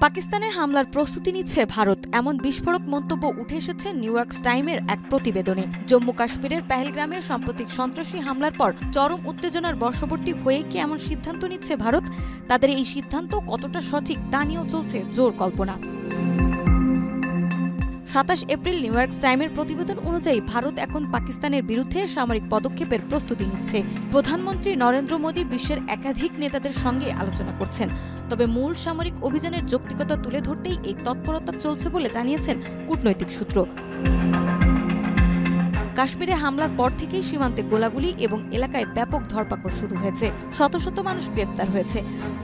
পাকিস্তানে হামলার প্রস্তুতি নিচ্ছে ভারত, এমন বিস্ফোরক মন্তব্য উঠে এসেছে নিউ ইয়র্ক টাইমের এক প্রতিবেদনে। জম্মু কাশ্মীরের পেহেলগ্রামে সাম্প্রতিক সন্ত্রাসী হামলার পর চরম উত্তেজনার বশবর্তী হয়ে কি এমন সিদ্ধান্ত নিচ্ছে ভারত? তাদের এই সিদ্ধান্ত কতটা সঠিক তা নিয়েও চলছে জোর কল্পনা। ২৭ এপ্রিল নিউ ইয়র্ক টাইমের প্রতিবেদন অনুযায়ী ভারত এখন পাকিস্তানের বিরুদ্ধে সামরিক পদক্ষেপের প্রস্তুতি নিচ্ছে। প্রধানমন্ত্রী নরেন্দ্র মোদী বিশ্বের একাধিক নেতাদের সঙ্গে আলোচনা করছেন, তবে মূল সামরিক অভিযানের যৌক্তিকতা তুলে ধরতেই এই তৎপরতা চলছে বলে জানিয়েছেন কূটনৈতিক সূত্র। কাশ্মীরে হামলার পর থেকেই সীমান্তে গোলাগুলি এবং এলাকায় ব্যাপক ধরপাকড় শুরু হয়েছে। শত শত মানুষ গ্রেপ্তার হয়েছে।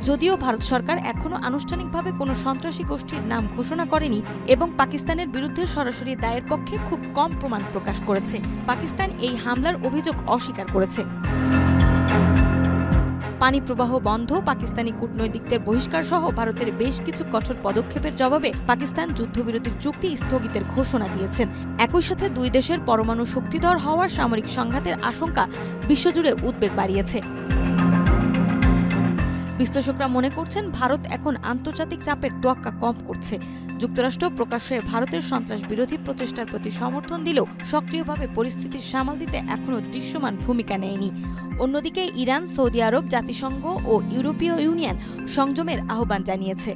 যদিও ভারত সরকার এখনও আনুষ্ঠানিকভাবে কোনো সন্ত্রাসী গোষ্ঠীর নাম ঘোষণা করেনি এবং পাকিস্তানের বিরুদ্ধে সরাসরি দায়ের পক্ষে খুব কম প্রমাণ প্রকাশ করেছে। পাকিস্তান এই হামলার অভিযোগ অস্বীকার করেছে। পানি প্রবাহ বন্ধ, পাকিস্তানি কূটনৈতিকদের বহিষ্কার সহ ভারতের বেশ কিছু কঠোর পদক্ষেপের জবাবে পাকিস্তান যুদ্ধবিরতির চুক্তি স্থগিতের ঘোষণা দিয়েছেন। একই সাথে দুই দেশের পরমাণু শক্তিধর হওয়ার সামরিক সংঘাতের আশঙ্কা বিশ্বজুড়ে উদ্বেগ বাড়িয়েছে। বিশ্লেষকরা মনে করছেন ভারত এখন আন্তর্জাতিক চাপের তোয়াক্কা কম করছে। যুক্তরাষ্ট্র প্রকাশ্যে ভারতের সন্ত্রাস বিরোধী প্রচেষ্টার প্রতি সমর্থন দিলেও সক্রিয়ভাবে পরিস্থিতি সামাল দিতে এখনও দৃশ্যমান ভূমিকা নেয়নি। অন্যদিকে ইরান, সৌদি আরব, জাতিসংঘ ও ইউরোপীয় ইউনিয়ন সংযমের আহ্বান জানিয়েছে।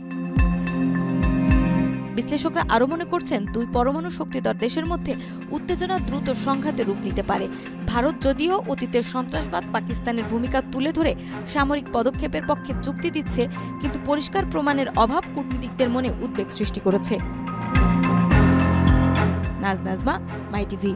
বিশ্লেষকরা আরও মনে করছেন দুই পরমাণু শক্তিধর দেশের মধ্যে উত্তেজনা দ্রুত সংঘাতে রূপ নিতে পারে। ভারত যদিও অতীতের সন্ত্রাসবাদ, পাকিস্তানের ভূমিকা তুলে ধরে সামরিক পদক্ষেপের পক্ষে যুক্তি দিচ্ছে, কিন্তু পরিষ্কার প্রমাণের অভাব কূটনীতিকদের মনে উদ্বেগ সৃষ্টি করেছে। নাজমা, মাই টিভি।